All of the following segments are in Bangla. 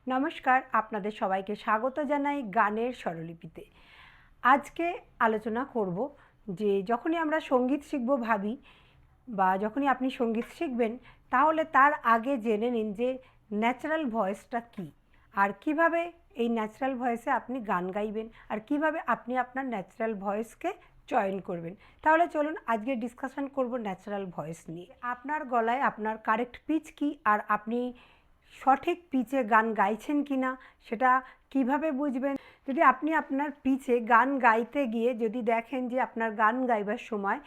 নমস্কার, আপনাদের সবাইকে স্বাগত জানাই গানের স্বরলিপিতে। আজকে আলোচনা করব যে যখনই আমরা সঙ্গীত শিখব ভাবি বা যখনই আপনি সঙ্গীত শিখবেন, তাহলে তার আগে জেনে নিন যে ন্যাচারাল ভয়েসটা কী, আর কিভাবে এই ন্যাচারাল ভয়েসে আপনি গান গাইবেন, আর কিভাবে আপনি আপনার ন্যাচারাল ভয়েসকে চয়ন করবেন। তাহলে চলুন আজকে ডিসকাশন করব ন্যাচারাল ভয়েস নিয়ে। আপনার গলায় আপনার কারেক্ট পিচ কী, আর আপনি সঠিক পিচে গান গাইছেন কি না সেটা কিভাবে বুঝবেন। যদি আপনি আপনার পিচে গান গাইতে গিয়ে যদি দেখেন যে আপনার গান গাইবার সময়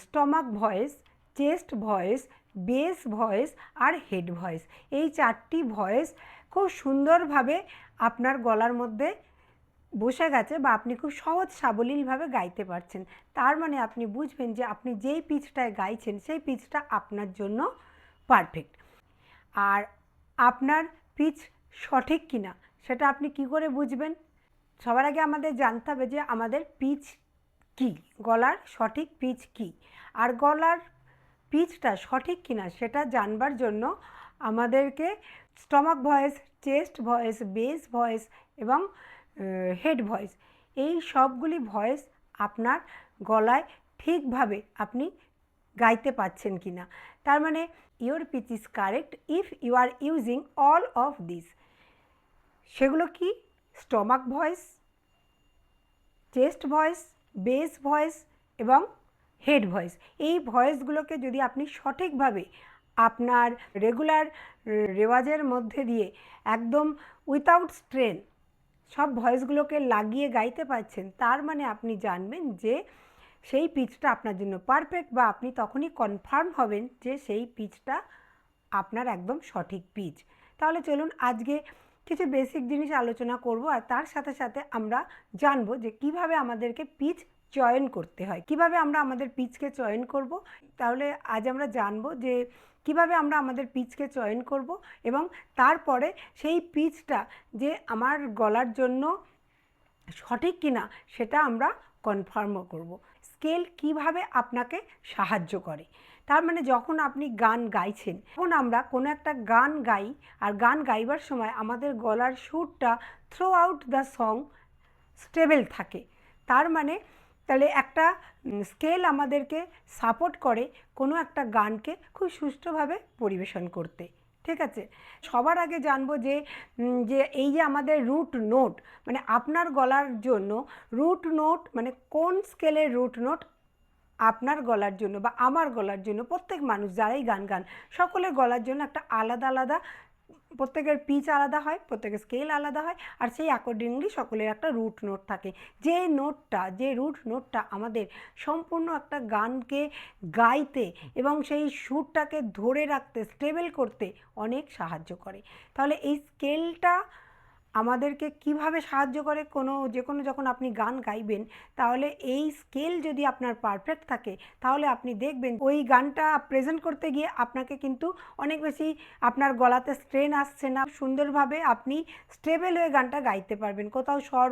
stomach voice, chest voice, bass voice আর হেড ভয়েস, এই চারটি ভয়েস খুব সুন্দরভাবে আপনার গলার মধ্যে বসে গেছে বা আপনি খুব সহজ সাবলীলভাবে গাইতে পারছেন, তার মানে আপনি বুঝবেন যে আপনি যেই পিচটায় গাইছেন সেই পিচটা আপনার জন্য পারফেক্ট। আর আপনার পিচ সঠিক কিনা সেটা আপনি কি করে বুঝবেন? সবার আগে আমাদের জানতে হবে যে আমাদের পিচ কী, গলার সঠিক পিচ কী। আর গলার পিচটা সঠিক কিনা সেটা জানবার জন্য আমাদেরকে stomach voice, chest voice, bass voice এবং হেড ভয়েস, এই সবগুলি ভয়েস আপনার গলায় ঠিকভাবে আপনি গাইতে পাচ্ছেন কি না। তার মানে your pitch is correct if you are using all of this. সেগুলো কি? Stomach voice, chest voice, bass voice এবং হেড ভয়েস। এই ভয়েসগুলোকে যদি আপনি সঠিকভাবে আপনার রেগুলার রেওয়াজের মধ্যে দিয়ে একদম উইথাউট স্ট্রেন সব ভয়েসগুলোকে লাগিয়ে গাইতে পারছেন, তার মানে আপনি জানবেন যে সেই পিচটা আপনার জন্য পারফেক্ট, বা আপনি তখনই কনফার্ম হবেন যে সেই পিচটা আপনার একদম সঠিক পিচ। তাহলে চলুন আজকে কিছু বেসিক জিনিস আলোচনা করব, আর তার সাথে সাথে আমরা জানবো যে কিভাবে আমাদেরকে পিচ চয়ন করতে হয়, কিভাবে আমরা আমাদের পিচকে চয়ন করব। তাহলে আজ আমরা জানবো যে কিভাবে আমরা আমাদের পিচকে চয়ন করব এবং তারপরে সেই পিচটা যে আমার গলার জন্য সঠিক কিনা সেটা আমরা কনফার্মও করব। স্কেল কিভাবে আপনাকে সাহায্য করে, তার মানে যখন আপনি গান গাইছেন, তখন আমরা কোনো একটা গান গাই, আর গান গাইবার সময় আমাদের গলার সুরটা through out the song stable থাকে। তার মানে তাহলে একটা স্কেল আমাদেরকে সাপোর্ট করে কোনো একটা গানকে খুব সুষ্ঠুভাবে পরিবেশন করতে। ঠিক আছে, সবার আগে জানবো যে যে এই যে আমাদের রুট নোট, মানে আপনার গলার জন্য রুট নোট মানে কোন স্কেলের রুট নোট আপনার গলার জন্য বা আমার গলার জন্য, প্রত্যেক মানুষ যারাই গান গান সকলের গলার জন্য একটা আলাদা আলাদা, প্রত্যেকের পিচ আলাদা হয়, প্রত্যেকের স্কেল আলাদা হয়, আর সেই অ্যাকর্ডিংলি সকলের একটা রুট নোট থাকে। যে রুট নোটটা আমাদের সম্পূর্ণ একটা গানকে গাইতে এবং সেই সুরটাকে ধরে রাখতে, স্টেবল করতে অনেক সাহায্য করে। তাহলে এই স্কেলটা আমাদেরকে কিভাবে সাহায্য করে, যে কোনো যখন আপনি গান গাইবেন, তাহলে এই স্কেল যদি আপনার পারফেক্ট থাকে, তাহলে আপনি দেখবেন ওই গানটা প্রেজেন্ট করতে গিয়ে আপনাকে কিন্তু অনেক বেশি আপনার গলাতে স্ট্রেন আসছে না, সুন্দরভাবে আপনি স্টেবল হয়ে গানটা গাইতে পারবেন। কোথাও স্বর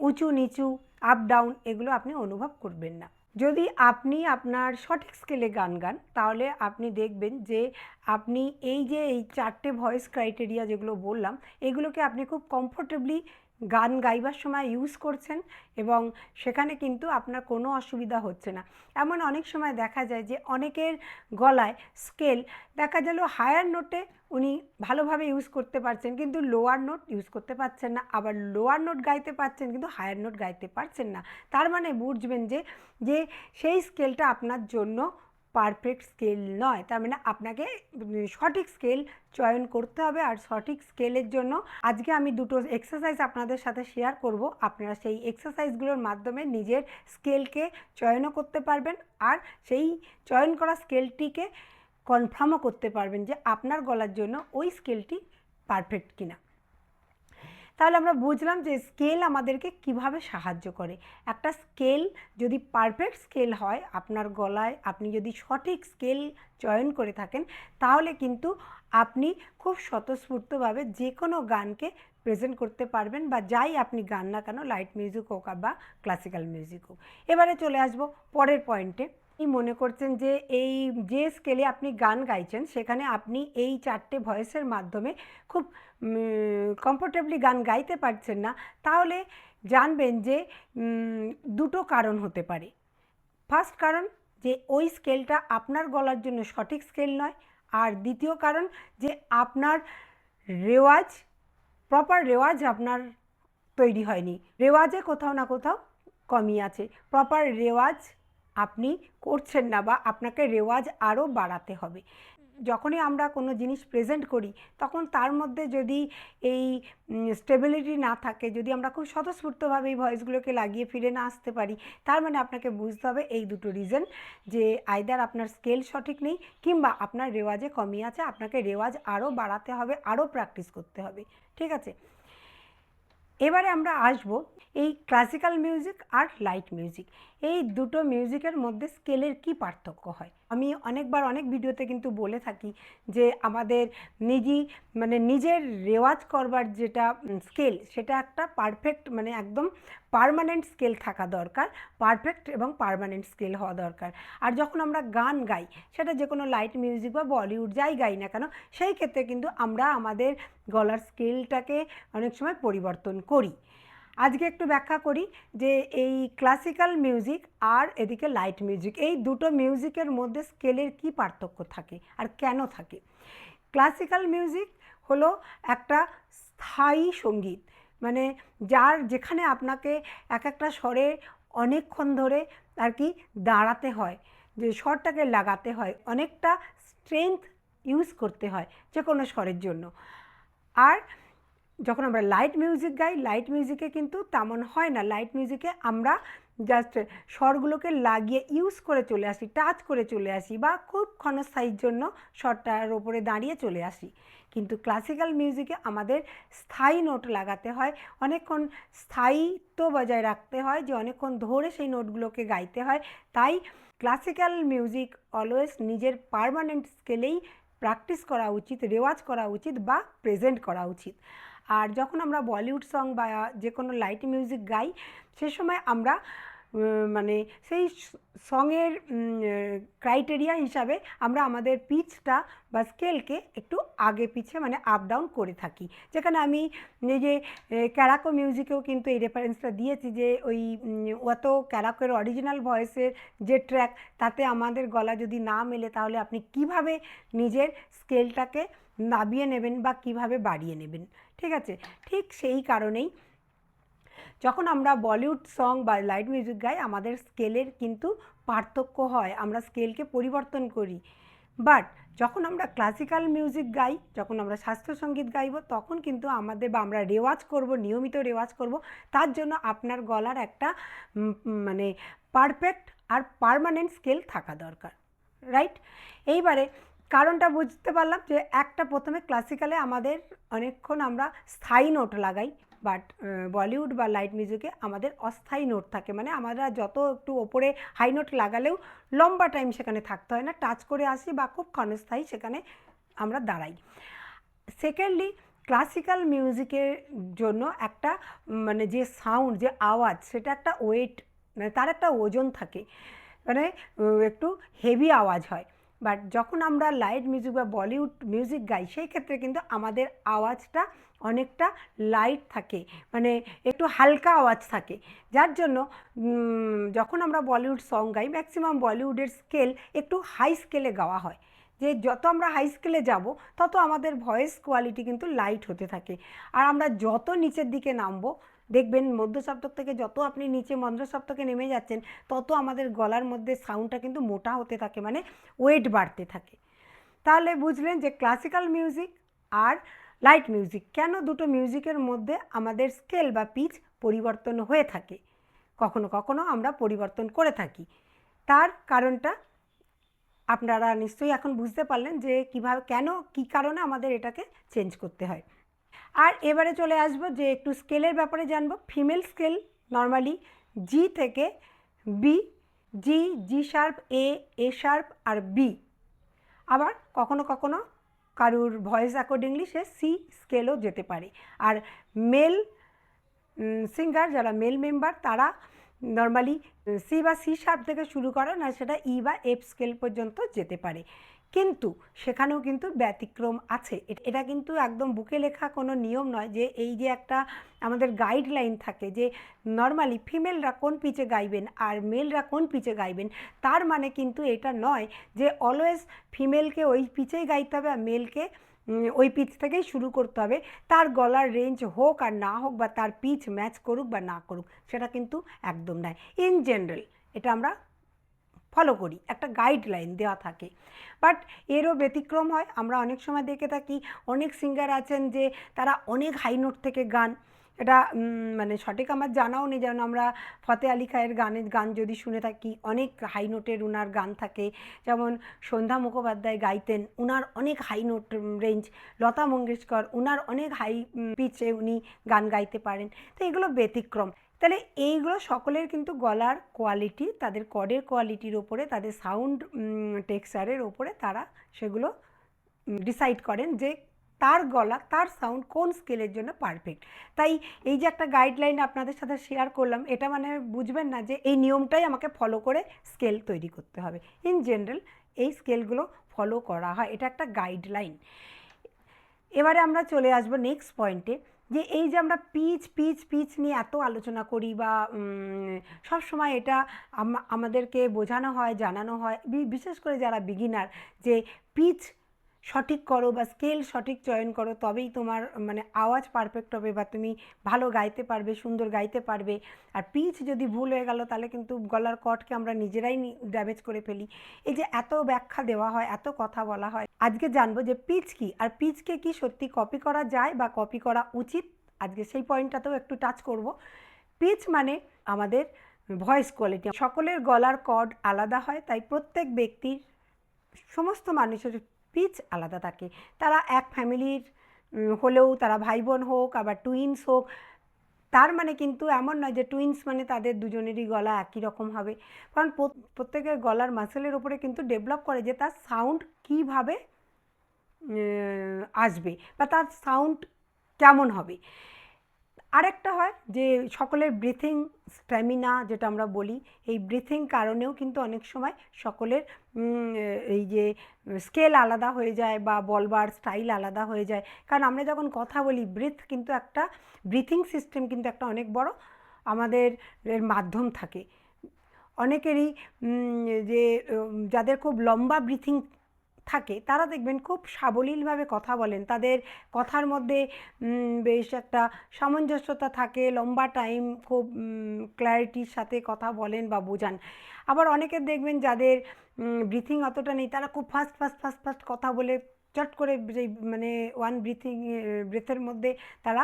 উঁচু নিচু, আপ ডাউন এগুলো আপনি অনুভব করবেন না। যদি আপনি আপনার সঠিক স্কেলে গান গান, তাহলে আপনি দেখবেন যে আপনি এই চারটে ভয়েস ক্রাইটেরিয়া যেগুলো বললাম, এগুলোকে আপনি খুব কমফোর্টেবলি গান গাইবার সময় ইউজ করছেন এবং সেখানে কিন্তু আপনার কোনো অসুবিধা হচ্ছে না। এমন অনেক সময় দেখা যায় যে অনেকের গলায় স্কেল দেখা গেল হায়ার নোটে উনি ভালোভাবে ইউজ করতে পারছেন, কিন্তু লোয়ার নোট ইউজ করতে পারছেন না, আবার লোয়ার নোট গাইতে পারছেন কিন্তু হায়ার নোট গাইতে পারছেন না। তার মানে বুঝবেন যে যে সেই স্কেলটা আপনার জন্য পারফেক্ট স্কেল নয়। তার মানে আপনাকে সঠিক স্কেল চয়ন করতে হবে। আর সঠিক স্কেলের জন্য আজকে আমি দুটো এক্সারসাইজ আপনাদের সাথে শেয়ার করব। আপনারা সেই এক্সারসাইজগুলোর মাধ্যমে নিজের স্কেলকে চয়নও করতে পারবেন, আর সেই চয়ন করা স্কেলটিকে কনফার্মও করতে পারবেন যে আপনার গলার জন্য ওই স্কেলটি পারফেক্ট কিনা। তাহলে আমরা বুঝলাম যে স্কেল আমাদেরকে কিভাবে সাহায্য করে। একটা স্কেল যদি পারফেক্ট স্কেল হয় আপনার গলায়, আপনি যদি সঠিক স্কেল চয়ন করে থাকেন, তাহলে কিন্তু আপনি খুব স্বতঃস্ফূর্তভাবে যে কোনো গানকে প্রেজেন্ট করতে পারবেন, বা যাই আপনি গান না কেন, লাইট মিউজিক হোক বা ক্লাসিক্যাল মিউজিক হোক। এবারে চলে আসবো পরের পয়েন্টে। মনে করছেন যে এই যে স্কেলে আপনি গান গাইছেন সেখানে আপনি এই 4টে ভয়েসের মাধ্যমে খুব কমফোর্টেবলি গান গাইতে পারছেন না, তাহলে জানবেন যে দুটো কারণ হতে পারে। ফার্স্ট কারণ যে ওই স্কেলটা আপনার গলার জন্য সঠিক স্কেল নয়, আর দ্বিতীয় কারণ যে আপনার রেওয়াজ, প্রপার রেওয়াজ আপনার তৈরি হয়নি, রেওয়াজে কোথাও না কোথাও কমি আছে, প্রপার রেওয়াজ আপনি করছেন না বা আপনাকে রেওয়াজ আরও বাড়াতে হবে। যখনই আমরা কোনো জিনিস প্রেজেন্ট করি তখন তার মধ্যে যদি এই স্টেবিলিটি না থাকে, যদি আমরা খুব স্বতঃস্ফূর্তভাবে এই ভয়েসগুলোকে লাগিয়ে ফিরে না আসতে পারি, তার মানে আপনাকে বুঝতে হবে এই দুটো রিজন, যে আইদার আপনার স্কেল সঠিক নেই কিংবা আপনার রেওয়াজে কমি আছে, আপনাকে রেওয়াজ আরও বাড়াতে হবে, আরও প্র্যাকটিস করতে হবে। ঠিক আছে, এবারে আমরা আসব এই ক্লাসিক্যাল মিউজিক আর লাইট মিউজিক, এই দুটো মিউজিকের মধ্যে স্কেলের কি পার্থক্য হয়। আমি অনেকবার অনেক ভিডিওতে কিন্তু বলে থাকি যে আমাদের নিজের রেওয়াজ করবার যেটা স্কেল, সেটা একটা পারফেক্ট মানে একদম পার্মানেন্ট স্কেল থাকা দরকার, পারফেক্ট এবং পার্মানেন্ট স্কেল হওয়া দরকার। আর যখন আমরা গান গাই, সেটা যে কোনো লাইট মিউজিক বা বলিউড যাই গাই না কেন, সেই ক্ষেত্রে কিন্তু আমরা আমাদের গলার স্কেলটাকে অনেক সময় পরিবর্তন করি। আজকে একটু ব্যাখ্যা করি যে এই ক্লাসিক্যাল মিউজিক আর এদিকে লাইট মিউজিক, এই দুটো মিউজিকের মধ্যে স্কেলের কি পার্থক্য থাকে আর কেন থাকে। ক্লাসিক্যাল মিউজিক হলো একটা স্থায়ী সঙ্গীত, মানে যেখানে আপনাকে এক একটা স্বরে অনেকক্ষণ ধরে আর কি দাঁড়াতে হয়, যে স্বরটাকে লাগাতে হয়, অনেকটা স্ট্রেংথ ইউজ করতে হয় যে কোনো স্বরের জন্য। আর যখন আমরা লাইট মিউজিক গাই, লাইট মিউজিকে কিন্তু তেমন হয় না। লাইট মিউজিকে আমরা জাস্ট স্বরগুলোকে লাগিয়ে ইউজ করে চলে আসি, টাচ করে চলে আসি, বা খুব ক্ষণস্থায়ীর জন্য স্বরটার ওপরে দাঁড়িয়ে চলে আসি। কিন্তু ক্লাসিক্যাল মিউজিকে আমাদের স্থায়ী নোট লাগাতে হয়, অনেকক্ষণ স্থায়িত্ব বজায় রাখতে হয়, যে অনেকক্ষণ ধরে সেই নোটগুলোকে গাইতে হয়। তাই ক্লাসিক্যাল মিউজিক অলওয়েজ নিজের পার্মানেন্ট স্কেলেই প্র্যাকটিস করা উচিত, রেওয়াজ করা উচিত বা প্রেজেন্ট করা উচিত। আর যখন আমরা বলিউড সং বা যে কোনো লাইট মিউজিক গাই, সে সময় আমরা মানে সেই সঙের ক্রাইটেরিয়া হিসাবে আমরা আমাদের পিচটা বা স্কেলকে একটু আগে পিছে মানে আপ ডাউন করে থাকি। যেখানে আমি যে ক্যারাকো মিউজিকেও কিন্তু এই রেফারেন্সটা দিয়েছি, যে ওই অত ক্যারাকোর অরিজিনাল ভয়েসের যে ট্র্যাক, তাতে আমাদের গলা যদি না মেলে তাহলে আপনি কিভাবে নিজের স্কেলটাকে নামিয়ে নেবেন বা কিভাবে বাড়িয়ে নেবেন। ঠিক আছে, ঠিক সেই কারণেই যখন আমরা বলিউড সং বা লাইট মিউজিক গাই, আমাদের স্কেলের কিন্তু পার্থক্য হয়, আমরা স্কেলকে পরিবর্তন করি। বাট যখন আমরা ক্লাসিক্যাল মিউজিক গাই, যখন আমরা শাস্ত্রীয় সঙ্গীত গাইব, তখন কিন্তু আমরা রেওয়াজ করব, নিয়মিত রেওয়াজ করব। তার জন্য আপনার গলার একটা মানে পারফেক্ট আর পার্মানেন্ট স্কেল থাকা দরকার, রাইট। এইবারে কারণটা বুঝতে পারলাম যে একটা প্রথমে ক্লাসিক্যালে আমাদের অনেকক্ষণ আমরা স্থায়ী নোট লাগাই, বাট বলিউড বা লাইট মিউজিকে আমাদের অস্থায়ী নোট থাকে, মানে আমরা যত একটু ওপরে হাই নোট লাগালেও লম্বা টাইম সেখানে থাকতে হয় না, টাচ করে আসি বা খুব ক্ষণস্থায়ী সেখানে আমরা দাঁড়াই। সেকেন্ডলি, ক্লাসিক্যাল মিউজিকের জন্য একটা মানে যে সাউন্ড, যে আওয়াজ, সেটা একটা ওয়েট, মানে তার একটা ওজন থাকে, মানে একটু হেভি আওয়াজ হয়। বাট যখন আমরা লাইট মিউজিক বা বলিউড মিউজিক গাই, সেই ক্ষেত্রে কিন্তু আমাদের আওয়াজটা অনেকটা লাইট থাকে, মানে একটু হালকা আওয়াজ থাকে, যার জন্য যখন আমরা বলিউড সং গাই, ম্যাক্সিমাম বলিউডের স্কেল একটু হাই স্কেলে গাওয়া হয়, যে যত আমরা হাই স্কেলে যাব তত আমাদের ভয়েস কোয়ালিটি কিন্তু লাইট হতে থাকে। আর আমরা যত নিচের দিকে নামবো, দেখবেন মধ্য সপ্তক থেকে যত আপনি নিচে মন্দ্র সপ্তকে নেমে যাচ্ছেন, তত আমাদের গলার মধ্যে সাউন্ডটা কিন্তু মোটা হতে থাকে, মানে ওয়েট বাড়তে থাকে। তাহলে বুঝলেন যে ক্লাসিক্যাল মিউজিক আর লাইট মিউজিক, কেন দুটো মিউজিকের মধ্যে আমাদের স্কেল বা পিচ পরিবর্তন হয়ে থাকে, কখনো কখনো আমরা পরিবর্তন করে থাকি। তার কারণটা আপনারা নিশ্চয়ই এখন বুঝতে পারলেন যে কীভাবে, কেন, কী কারণে আমাদের এটাকে চেঞ্জ করতে হয়। আর এবারে চলে আসবো যে একটু স্কেলের ব্যাপারে জানবো। ফিমেল স্কেল নর্মালি জি থেকে বি, জি, জি শার্প, এ শার্প আর বি। আবার কখনো কখনো কারুর ভয়েস অ্যাকর্ডিংলি সে সি স্কেলও যেতে পারে। আর মেল সিঙ্গার, যারা মেল মেম্বার, তারা নর্মালি সি বা সি শার্প থেকে শুরু করে না, সেটা ই বা এফ স্কেল পর্যন্ত যেতে পারে। কিন্তু সেখানেও কিন্তু ব্যতিক্রম আছে। এটা কিন্তু একদম বুকে লেখা কোনো নিয়ম নয় যে এই যে একটা আমাদের গাইডলাইন থাকে যে নর্মালি ফিমেলরা কোন পিচে গাইবেন আর মেলরা কোন পিচে গাইবেন, তার মানে কিন্তু এটা নয় যে অলওয়েজ ফিমেলকে ওই পিচেই গাইতে হবে আর মেলকে ওই পিচ থেকেই শুরু করতে হবে। তার গলার রেঞ্জ হোক আর না হোক, বা তার পিচ ম্যাচ করুক বা না করুক, সেটা কিন্তু একদম নয়। ইন জেনারেল এটা আমরা ফলো করি, একটা গাইডলাইন দেওয়া থাকে। বাট এরও ব্যতিক্রম হয়। আমরা অনেক সময় দেখে থাকি অনেক সিঙ্গার আছেন যে তারা অনেক হাই নোট থেকে গান, এটা মানে সঠিক আমার জানাও নেই, যেমন আমরা ফতেহ আলী খায়ের গান যদি শুনে থাকি, অনেক হাই নোটের উনার গান থাকে। যেমন সন্ধ্যা মুখোপাধ্যায় গাইতেন, উনার অনেক high note range. Lata Mangeshkar, উনার অনেক হাই পিচে উনি গান গাইতে পারেন। তো এগুলো ব্যতিক্রম। তাহলে এইগুলো সকলের কিন্তু গলার কোয়ালিটি, তাদের কর্ডের কোয়ালিটির ওপরে, তাদের সাউন্ড টেক্সচারের ওপরে তারা সেগুলো ডিসাইড করেন যে তার গলা, তার সাউন্ড কোন স্কেলের জন্য পারফেক্ট। তাই এই যে একটা গাইডলাইন আপনাদের সাথে শেয়ার করলাম, এটা মানে বুঝবেন না যে এই নিয়মটাই আমাকে ফলো করে স্কেল তৈরি করতে হবে। ইন জেনারেল এই স্কেলগুলো ফলো করা হয়, এটা একটা গাইডলাইন। এবারে আমরা চলে আসবো নেক্সট পয়েন্টে, যে এই যে আমরা পিচ পিচ পিচ নিয়ে এত আলোচনা করি বা সব সময় এটা আমাদেরকে বোঝানো হয়, জানানো হয়, বিশেষ করে যারা বিগিনার, যে পিচ সঠিক করো বা স্কেল সঠিক চয়ন করো, তবেই তোমার মানে আওয়াজ পারফেক্ট হবে বা তুমি ভালো গাইতে পারবে, সুন্দর গাইতে পারবে। আর পিচ যদি ভুল হয়ে গেল তাহলে কিন্তু গলার কটকে আমরা নিজেরাই ড্যামেজ করে ফেলি। এই যে এত ব্যাখ্যা দেওয়া হয়, এত কথা বলা হয়, আজকে জানবো যে পিচ কি, আর পিচকে কি সত্যি কপি করা যায় বা কপি করা উচিত, আজকে সেই পয়েন্টটাতেও একটু টাচ করব। পিচ মানে আমাদের ভয়েস কোয়ালিটি। সকলের গলার কর্ড আলাদা হয়, তাই প্রত্যেক ব্যক্তির, সমস্ত মানুষের পিচ আলাদা থাকে। তারা এক ফ্যামিলির হলেও, তারা ভাই বোন হোক, আবার টুইন্স হোক, তার মানে কিন্তু এমন নয় যে টুইন্স মানে তাদের দুজনেরই গলা একই রকম হবে। কারণ প্রত্যেকের গলার মাসেলের ওপরে কিন্তু ডেভেলপ করে যে তার সাউন্ড কীভাবে আসবে বা তার সাউন্ড কেমন হবে। আরেকটা হয় যে সকলের ব্রিথিং স্ট্যামিনা, যেটা আমরা বলি, এই ব্রিথিং কারণেও কিন্তু অনেক সময় সকলের এই যে স্কেল আলাদা হয়ে যায় বা বলবার স্টাইল আলাদা হয়ে যায়। কারণ আমরা যখন কথা বলি, ব্রিথ কিন্তু একটা, ব্রিথিং সিস্টেম কিন্তু একটা অনেক বড় আমাদের এর মাধ্যম থাকে। অনেকেরই যে যাদের খুব লম্বা ব্রিথিং থাকে, তারা দেখবেন খুব সাবলীলভাবে কথা বলেন, তাদের কথার মধ্যে বেশ একটা সামঞ্জস্যতা থাকে, লম্বা টাইম খুব ক্ল্যারিটির সাথে কথা বলেন বা বোঝান। আবার অনেকের দেখবেন যাদের ব্রিথিং অতটা নেই, তারা খুব ফাস্ট ফাস্ট ফাস্ট ফাস্ট কথা বলে চট করে মানে ওয়ান ব্রেথের মধ্যে তারা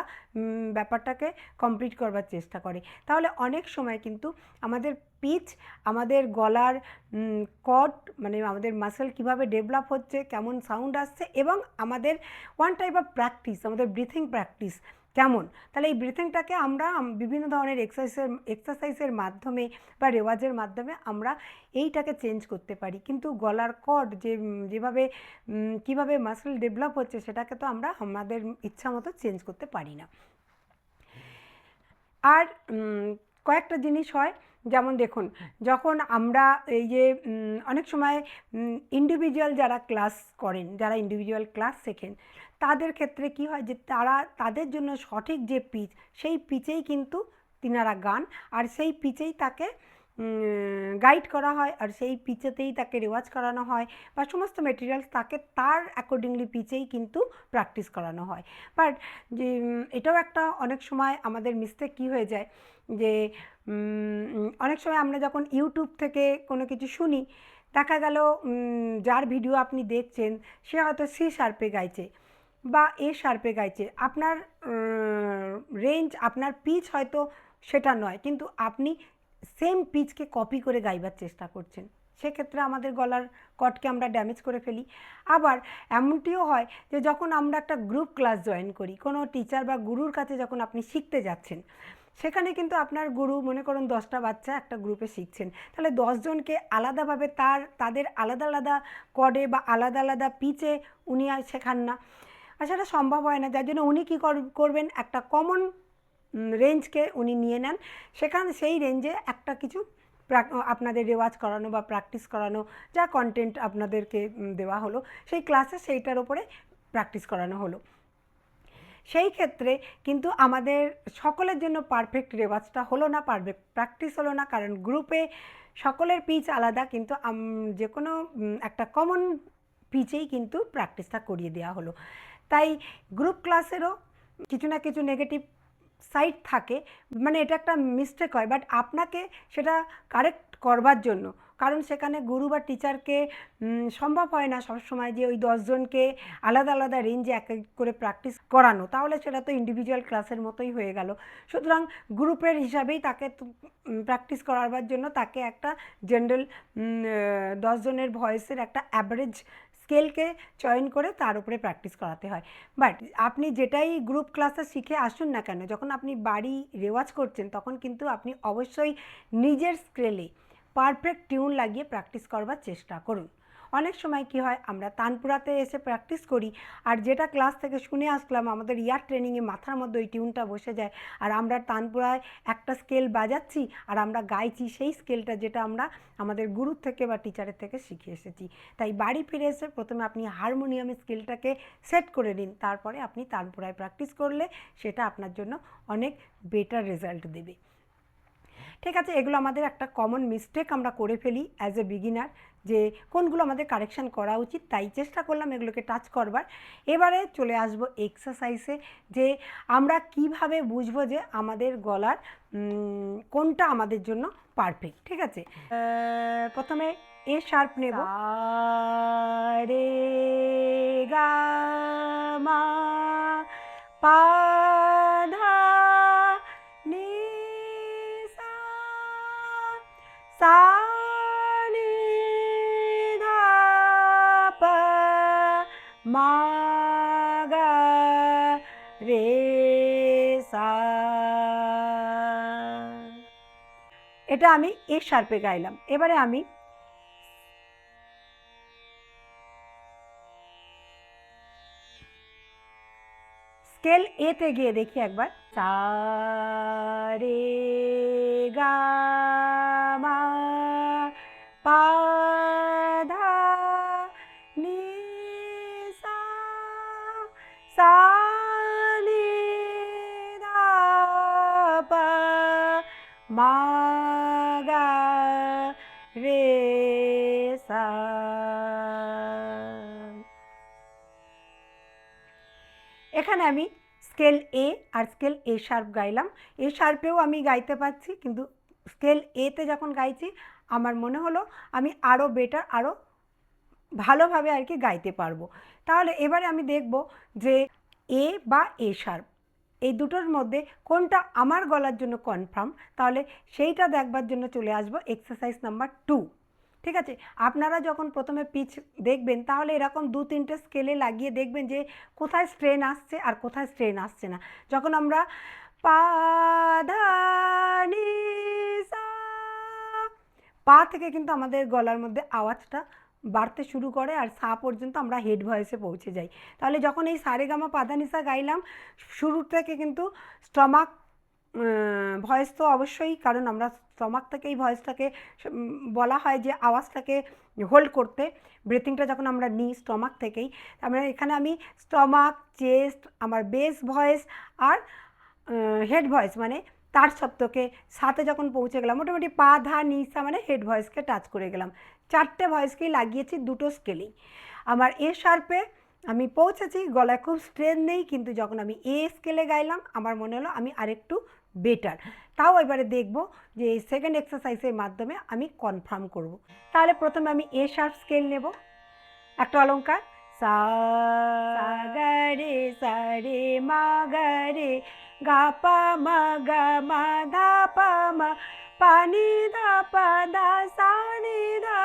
ব্যাপারটাকে কমপ্লিট করবার চেষ্টা করে। তাহলে অনেক সময় কিন্তু আমাদের পিচ, আমাদের গলার কর্ড, মানে আমাদের মাসেল কিভাবে ডেভেলপ হচ্ছে, কেমন সাউন্ড আসছে, এবং আমাদের ওয়ান টাইপ অফ প্র্যাকটিস, আমাদের ব্রিথিং প্র্যাকটিস কেমন, তাহলে এই ব্রিথিংটাকে আমরা বিভিন্ন ধরনের এক্সারসাইজের মাধ্যমে বা রেওয়াজের মাধ্যমে আমরা এইটাকে চেঞ্জ করতে পারি। কিন্তু গলার কর্ড যেভাবে কীভাবে মাসেল ডেভেলপ হচ্ছে, সেটাকে তো আমরা আমাদের ইচ্ছা মতো চেঞ্জ করতে পারি না। আর কয়েকটা জিনিস হয়, যেমন দেখুন, যখন আমরা এই যে অনেক সময় ইন্ডিভিজুয়াল যারা ক্লাস করেন, যারা ইন্ডিভিজুয়াল ক্লাস শেখেন, তাদের ক্ষেত্রে কি হয় যে তাদের জন্য সঠিক যে পিচ, সেই পিচেই কিন্তু তিনারা গান, আর সেই পিচেই তাকে গাইড করা হয়, আর সেই পিচেতেই তাকে রেওয়াজ করানো হয়, বা সমস্ত মেটেরিয়ালস তাকে তার অ্যাকর্ডিংলি পিচেই কিন্তু প্র্যাকটিস করানো হয়। বাট যে এটাও একটা অনেক সময় আমাদের মিস্টেক কী হয়ে যায়, যে অনেক সময় আমরা যখন ইউটিউব থেকে কোনো কিছু শুনি, দেখা গেল যার ভিডিও আপনি দেখছেন সে হয়তো সি শার্পে গাইছে বা এ শার্পে গাইছে, আপনার রেঞ্জ, আপনার পিচ হয়তো সেটা নয়, কিন্তু আপনি সেম পিচকে কপি করে গাইবার চেষ্টা করছেন, সেক্ষেত্রে আমাদের গলার কটকে আমরা ড্যামেজ করে ফেলি। আবার এমনটিও হয় যে যখন আমরা একটা গ্রুপ ক্লাস জয়েন করি, কোনো টিচার বা গুরুর কাছে যখন আপনি শিখতে যাচ্ছেন, সেখানে কিন্তু আপনার গুরু, মনে করুন 10টা বাচ্চা একটা গ্রুপে শিখছেন, তাহলে 10 জনকে আলাদাভাবে তাদের আলাদা আলাদা কর্ডে বা আলাদা আলাদা পিচে উনি আর শেখান না, আর সেটা সম্ভব হয় না। যার জন্য উনি কী করবেন, একটা কমন রেঞ্জকে উনি নিয়ে নেন, সেখানে সেই রেঞ্জে একটা কিছু আপনাদের রেওয়াজ করানো বা প্র্যাকটিস করানো, যা কন্টেন্ট আপনাদেরকে দেওয়া হলো সেই ক্লাসে সেইটার ওপরে প্র্যাকটিস করানো হলো। সেই ক্ষেত্রে কিন্তু আমাদের সকলের জন্য পারফেক্ট রেওয়াজটা হলো না, পারফেক্ট প্র্যাকটিস হলো না, কারণ গ্রুপে সকলের পিচ আলাদা, কিন্তু যে কোনো একটা কমন পিচেই কিন্তু প্র্যাকটিসটা করিয়ে দেওয়া হলো। তাই গ্রুপ ক্লাসেরও কিছু না কিছু নেগেটিভ সাইড থাকে, মানে এটা একটা মিস্টেক হয়, বাট আপনাকে সেটা কারেক্ট করবার জন্য, কারণ সেখানে গুরু বা টিচারকে সম্ভব হয় না সবসময় যে ওই 10 জনকে আলাদা আলাদা রেঞ্জে এক এক করে প্র্যাকটিস করানো, তাহলে সেটা তো ইন্ডিভিজুয়াল ক্লাসের মতোই হয়ে গেল। সুতরাং গ্রুপের হিসাবেই তাকে প্র্যাকটিস করাবার জন্য তাকে একটা জেনারেল 10 জনের ভয়েসের একটা অ্যাভারেজ স্কেলকে চয়ন করে তার উপরে প্র্যাকটিস করাতে হয়। বাট আপনি যেটাই গ্রুপ ক্লাসে শিখে আসুন না কেন, যখন আপনি বাড়ি রেওয়াজ করছেন তখন কিন্তু আপনি অবশ্যই নিজের স্কেলে পারফেক্ট টিউন লাগিয়ে প্র্যাকটিস করবার চেষ্টা করুন। অনেক সময় কি হয়, আমরা তানপুরাতে এসে প্র্যাকটিস করি, আর যেটা ক্লাস থেকে শুনে আসলাম আমাদের ইয়ার ট্রেনিংয়ে মাথার মধ্যে ওই টিউনটা বসে যায়, আর আমরা তানপুরায় একটা স্কেল বাজাচ্ছি আর আমরা গাইছি সেই স্কেলটা যেটা আমরা আমাদের গুরুর থেকে বা টিচারের থেকে শিখে এসেছি। তাই বাড়ি ফিরে এসে প্রথমে আপনি হারমোনিয়ামের স্কেলটাকে সেট করে নিন, তারপরে আপনি তানপুরায় প্র্যাকটিস করলে সেটা আপনার জন্য অনেক বেটার রেজাল্ট দেবে। ঠিক আছে, এগুলো আমাদের একটা কমন মিস্টেক আমরা করে ফেলি অ্যাজ এ বিগিনার, যে কোনগুলো আমাদের কারেকশান করা উচিত, তাই চেষ্টা করলাম এগুলোকে টাচ করবার। এবারে চলে আসব এক্সারসাইজে, যে আমরা কিভাবে বুঝবো যে আমাদের গলার কোনটা আমাদের জন্য পারফেক্ট। ঠিক আছে, প্রথমে এ শার্প নেব, রে গা মা পা ধা নি সা সা নি ধা পা মা গা রে সা। এটা আমি এ শার্পে গাইলাম। এবারে আমি স্কেল এতে গিয়ে দেখি একবার, সা রে গা মা পা ধা নি সা সা নি ধা পা মা গা রে সা। এখানে আমি স্কেল এ আর স্কেল এ শার্প গাইলাম। এ শার্পেও আমি গাইতে পারছি, কিন্তু স্কেল এতে যখন গাইছি আমার মনে হলো আমি আরও বেটার, আরও ভালোভাবে আর কি গাইতে পারবো। তাহলে এবারে আমি দেখব যে এ বা এ শার্প এই দুটোর মধ্যে কোনটা আমার গলার জন্য কনফার্ম, তাহলে সেইটা দেখবার জন্য চলে আসবো এক্সারসাইজ নাম্বার 2। ঠিক আছে, আপনারা যখন প্রথমে পিচ দেখবেন তাহলে এরকম 2-3টে স্কেলে লাগিয়ে দেখবেন যে কোথায় স্ট্রেন আসছে আর কোথায় স্ট্রেন আসছে না। যখন আমরা পা ধা নি সা, পা থেকে কিন্তু আমাদের গলার মধ্যে আওয়াজটা বাড়তে শুরু করে আর সা পর্যন্ত আমরা হেড ভয়েসে পৌঁছে যাই। তাহলে যখন এই সারেগামা পাধানিসা গাইলাম, শুরু থেকে কিন্তু স্টমাক ভয়েস তো অবশ্যই, কারণ আমরা স্টমাক থেকে এই ভয়েসটাকে বলা হয় যে আওয়াজটাকে হোল্ড করতে, ব্রিথিংটা যখন আমরা নিই স্টমাক থেকেই, আমরা এখানে আমি স্টমাক, চেস্ট, আমার বেস ভয়েস আর হেড ভয়েস মানে তার সপ্তকে সাথে যখন পৌঁছে গেলাম, মোটামুটি পা ধা নি সা মানে হেড ভয়েসকে টাচ করে গেলাম। 4টে ভয়েসকেই লাগিয়েছি 2টো স্কেলেই। আমার এ শার্পে আমি পৌঁছেছি, গলায় খুব স্ট্রেন নেই, কিন্তু যখন আমি এ স্কেলে গাইলাম আমার মনে হলো আমি আরেকটু বেটার। তাও এবারে দেখব যে সেকেন্ড এক্সারসাইজের মাধ্যমে আমি কনফার্ম করব। তাহলে প্রথমে আমি এ শার্প স্কেল নেব, একটা অলঙ্কার, সা গা রে সা রে মা গা রে গা পা মা গা মা ধা পা মা পা নি ধা পা ধা সা নি ধা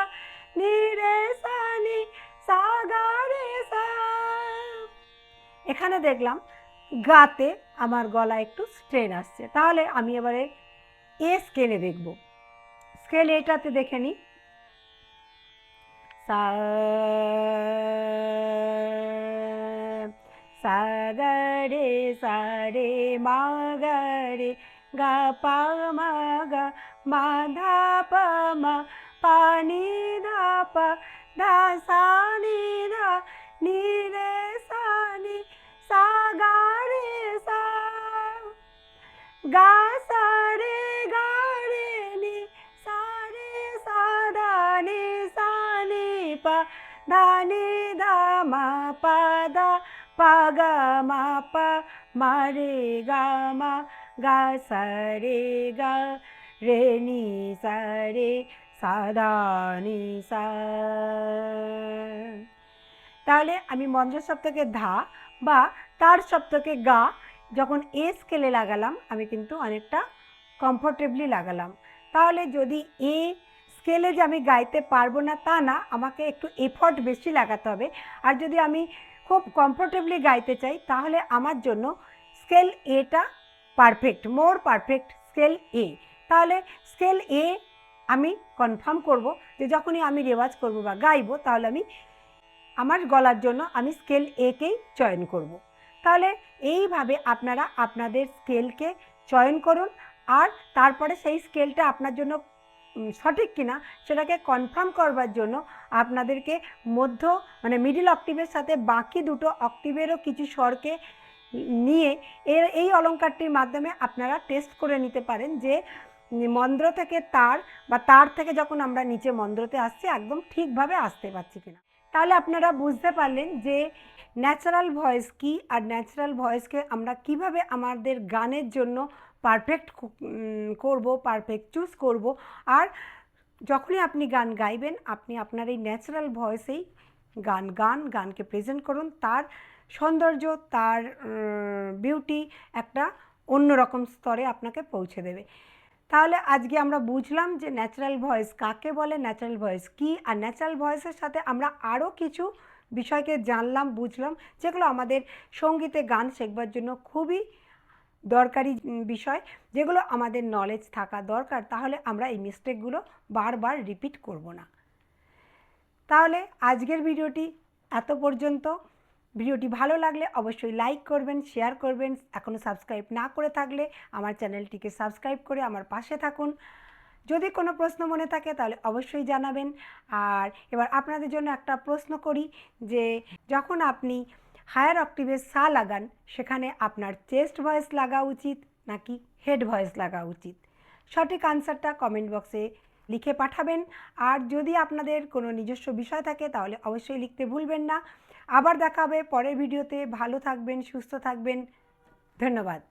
নি রে সা নি সা গা রে সা। এখানে দেখলাম গাতে আমার গলা একটু স্ট্রেন আসছে, তাহলে আমি এবারে এ স্কেলে দেখব। স্কেল এটাতে দেখে নিই, সা সা गा रे सा रे मा गा रे गा पा मा धा पा मा पा नी धा पा धा सा नी धा नी रे सा गा रे सा गा सा रे नी सा धा नी सा नी पा धा नी धा मा पा धा पा गा मा रे गा सा रे नी सा धा नी सा। তাহলে আমি মন্দ্র সপ্তকে ধা বা তার সপ্তকে গা যখন এ স্কেলে লাগালাম আমি কিন্তু অনেকটা কমফোর্টেবলি লাগালাম। তাহলে যদি এ স্কেলে যে আমি গাইতে পারবো না তা না, আমাকে একটু এফর্ট বেশি লাগাতে হবে। আর যদি আমি খুব কমফোর্টেবলি গাইতে চাই তাহলে আমার জন্য স্কেল এটা পারফেক্ট, মোর পারফেক্ট স্কেল এ। তাহলে স্কেল এ আমি কনফার্ম করব যে যখনই আমি রেওয়াজ করব বা গাইবো তাহলে আমি আমার গলার জন্য আমি স্কেল একেই চয়ন করব। তাহলে এইভাবে আপনারা আপনাদের স্কেলকে চয়ন করুন আর তারপরে সেই স্কেলটা আপনার জন্য সঠিক কিনা সেটাকে কনফার্ম করবার জন্য আপনাদেরকে মানে মিডিল অক্টিভের সাথে বাকি দুটো অক্টিভেরও কিছু স্বরকে নিয়ে এই অলঙ্কারটির মাধ্যমে আপনারা টেস্ট করে নিতে পারেন যে মন্দ্র থেকে তার বা তার থেকে যখন আমরা নিচে মন্দ্রতে আসছি একদম ঠিকভাবে আসতে পারছি কিনা। তাহলে আপনারা বুঝতে পারলেন যে ন্যাচারাল ভয়েস কি আর ন্যাচারাল ভয়েসকে আমরা কিভাবে আমাদের গানের জন্য পারফেক্ট করব, পারফেক্ট চুজ করব। আর যখনই আপনি গান গাইবেন আপনি আপনার এই ন্যাচারাল ভয়েসেই গানকে প্রেজেন্ট করুন। তার সৌন্দর্য, তার বিউটি একটা অন্যরকম স্তরে আপনাকে পৌঁছে দেবে। তাহলে আজকে আমরা বুঝলাম যে ন্যাচারাল ভয়েস কাকে বলে, ন্যাচারাল ভয়েস কী, আর ন্যাচারাল ভয়েসের সাথে আমরা আরও কিছু বিষয়কে জানলাম, বুঝলাম, যেগুলো আমাদের সঙ্গীতে গান শেখবার জন্য খুবই দরকারি বিষয়, যেগুলো আমাদের নলেজ থাকা দরকার। তাহলে আমরা এই মিস্টেকগুলো বারবার রিপিট করব না। তাহলে আজকের ভিডিওটি এত পর্যন্ত। ভিডিওটি ভালো লাগলে অবশ্যই লাইক করবেন, শেয়ার করবেন। এখনও সাবস্ক্রাইব না করে থাকলে আমার চ্যানেলটিকে সাবস্ক্রাইব করে আমার পাশে থাকুন। যদি কোনো প্রশ্ন মনে থাকে তাহলে অবশ্যই জানাবেন। আর এবার আপনাদের জন্য একটা প্রশ্ন করি যে যখন আপনি হায়ার অক্টিভে সা লাগান সেখানে আপনার চেস্ট ভয়েস লাগা উচিত নাকি হেড ভয়েস লাগা উচিত? সঠিক আনসারটা কমেন্ট বক্সে লিখে পাঠাবেন। আর যদি আপনাদের কোনো নিজস্ব বিষয় থাকে তাহলে অবশ্যই লিখতে ভুলবেন না। আবার দেখা হবে পরের ভিডিওতে। ভালো থাকবেন, সুস্থ থাকবেন। ধন্যবাদ।